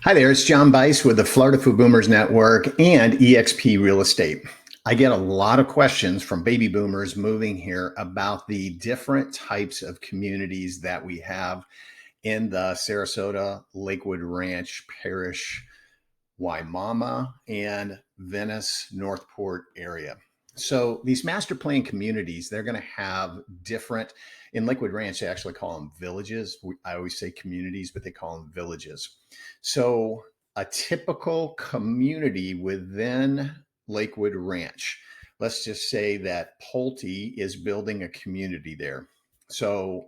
Hi there, it's John Bice with the Florida Food Boomers Network and eXp Real Estate. I get a lot of questions from baby boomers moving here about the different types of communities that we have in the Sarasota Lakewood Ranch Parish, Waimama, and Venice Northport area. So these master plan communities, they're going to have different, in Lakewood Ranch, they actually call them villages. I always say communities, but they call them villages. So a typical community within Lakewood Ranch, let's just say that Pulte is building a community there. So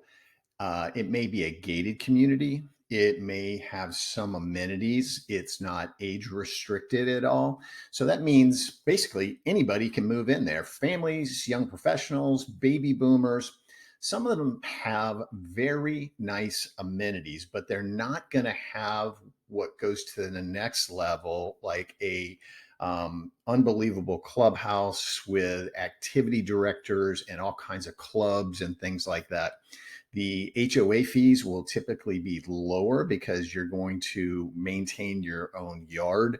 it may be a gated community. It may have some amenities. It's not age restricted at all. So that means basically anybody can move in there. Families, young professionals, baby boomers. Some of them have very nice amenities, but they're not going to have what goes to the next level, like a unbelievable clubhouse with activity directors and all kinds of clubs and things like that. The HOA fees will typically be lower because you're going to maintain your own yard,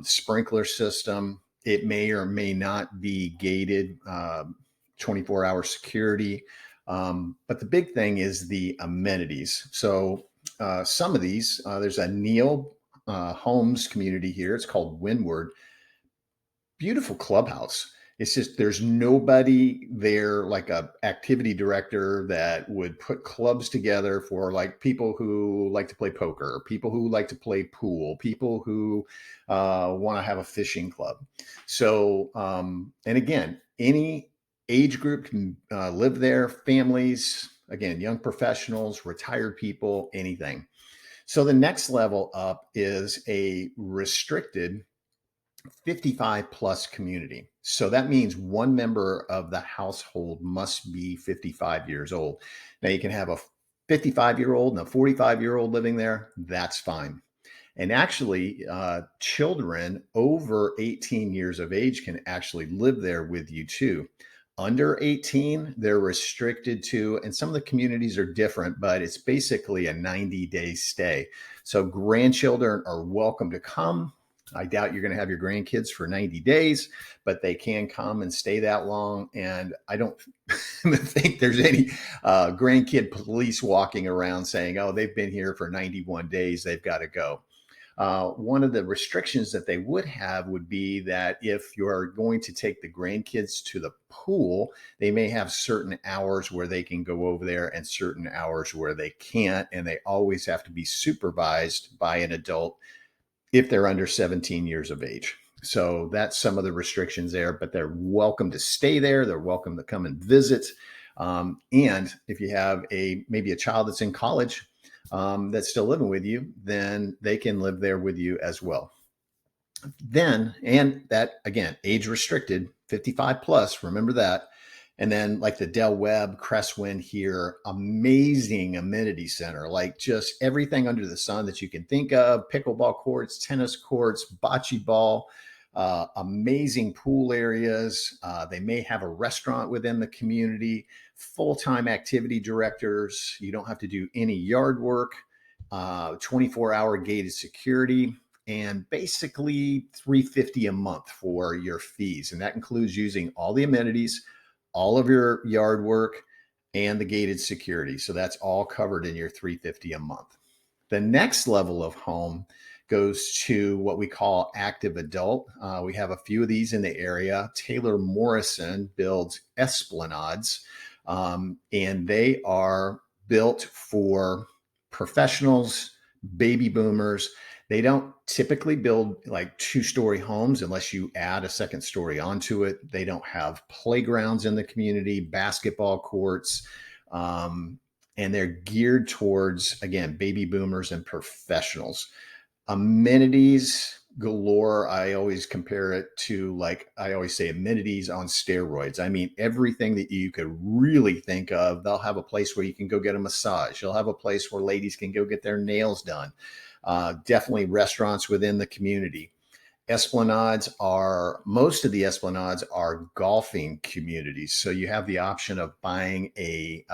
sprinkler system. It may or may not be gated, 24-hour security. But the big thing is the amenities. So some of these, there's a Neil Homes community here. It's called Windward. Beautiful clubhouse. It's just there's nobody there like a activity director that would put clubs together for like people who like to play poker, people who like to play pool, people who want to have a fishing club. So, and again, any age group can live there, families, again, young professionals, retired people, anything. So the next level up is a restricted 55 plus community. So that means one member of the household must be 55 years old. Now you can have a 55-year-old and a 45-year-old living there. That's fine. And actually, children over 18 years of age can actually live there with you too. Under 18, they're restricted to, and some of the communities are different, but it's basically a 90-day stay. So grandchildren are welcome to come. I doubt you're going to have your grandkids for 90 days, but they can come and stay that long. And I don't think there's any grandkid police walking around saying, oh, they've been here for 91 days, they've got to go. One of the restrictions that they would have would be that if you're going to take the grandkids to the pool, they may have certain hours where they can go over there and certain hours where they can't. And they always have to be supervised by an adult if they're under 17 years of age. So that's some of the restrictions there, but they're welcome to stay there. They're welcome to come and visit. And if you have maybe a child that's in college that's still living with you, then they can live there with you as well. Then, and that again, age restricted, 55 plus, remember that. And then like the Del Webb Crestwind here, amazing amenity center, like just everything under the sun that you can think of, pickleball courts, tennis courts, bocce ball, amazing pool areas. They may have a restaurant within the community, full-time activity directors. You don't have to do any yard work, 24-hour gated security, and basically $350 a month for your fees. And that includes using all the amenities, all of your yard work, and the gated security. So that's all covered in your $350 a month. The next level of home goes to what we call active adult. We have a few of these in the area. Taylor Morrison builds Esplanades, and they are built for professionals, baby boomers. They don't typically build like two-story homes unless you add a second story onto it. They don't have playgrounds in the community, basketball courts, and they're geared towards, again, baby boomers and professionals. Amenities galore. I always compare it to, like, I always say amenities on steroids. I mean, everything that you could really think of. They'll have a place where you can go get a massage. They'll have a place where ladies can go get their nails done. Definitely restaurants within the community. Most of the Esplanades are golfing communities. So you have the option of buying a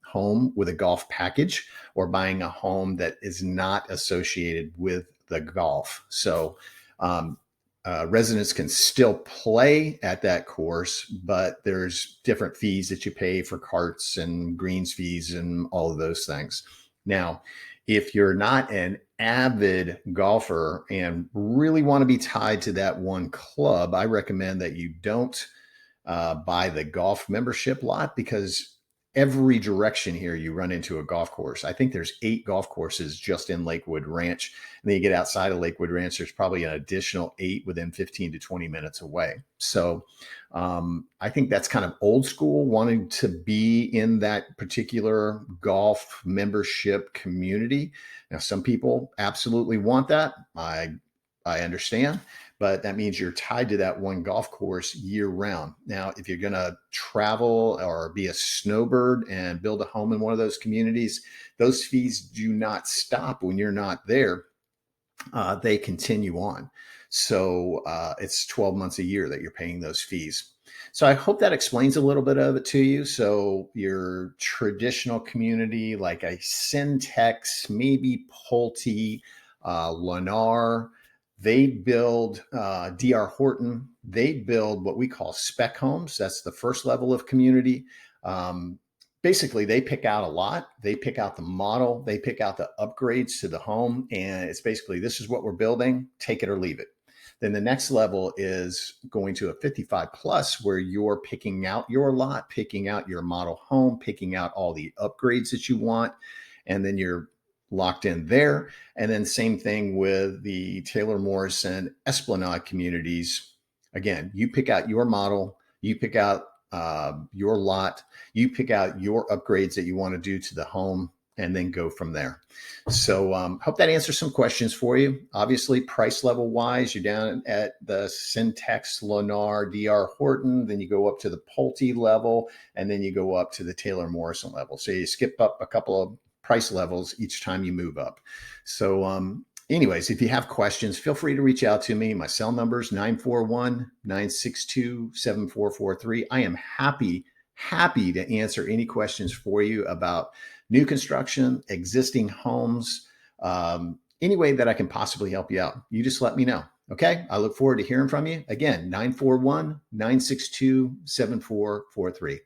home with a golf package or buying a home that is not associated with the golf. So residents can still play at that course, but there's different fees that you pay for carts and greens fees and all of those things. Now, if you're not an avid golfer and really want to be tied to that one club, I recommend that you don't buy the golf membership lot, because every direction here you run into a golf course. I think there's 8 golf courses just in Lakewood Ranch. And then you get outside of Lakewood Ranch, there's probably an additional 8 within 15 to 20 minutes away. So I think that's kind of old school, wanting to be in that particular golf membership community. Now, some people absolutely want that. I understand. But that means you're tied to that one golf course year round. Now, if you're going to travel or be a snowbird and build a home in one of those communities, those fees do not stop when you're not there. They continue on. So it's 12 months a year that you're paying those fees. So I hope that explains a little bit of it to you. So your traditional community, like a Syntex, maybe Pulte, Lennar, they build D.R. Horton. They build what we call spec homes. That's the first level of community. Basically, they pick out a lot. They pick out the model. They pick out the upgrades to the home. And it's basically, this is what we're building. Take it or leave it. Then the next level is going to a 55 plus, where you're picking out your lot, picking out your model home, picking out all the upgrades that you want. And then you're locked in there. And then same thing with the Taylor Morrison Esplanade communities. Again, you pick out your model, you pick out your lot, you pick out your upgrades that you want to do to the home, and then go from there. So hope that answers some questions for you. Obviously, price level wise, you're down at the Syntex, Lennar, D.R. Horton, then you go up to the Pulte level, and then you go up to the Taylor Morrison level. So you skip up a couple of price levels each time you move up. So anyways, if you have questions, feel free to reach out to me. My cell number is 941-962-7443. I am happy to answer any questions for you about new construction, existing homes, any way that I can possibly help you out. You just let me know. Okay. I look forward to hearing from you. Again, 941-962-7443.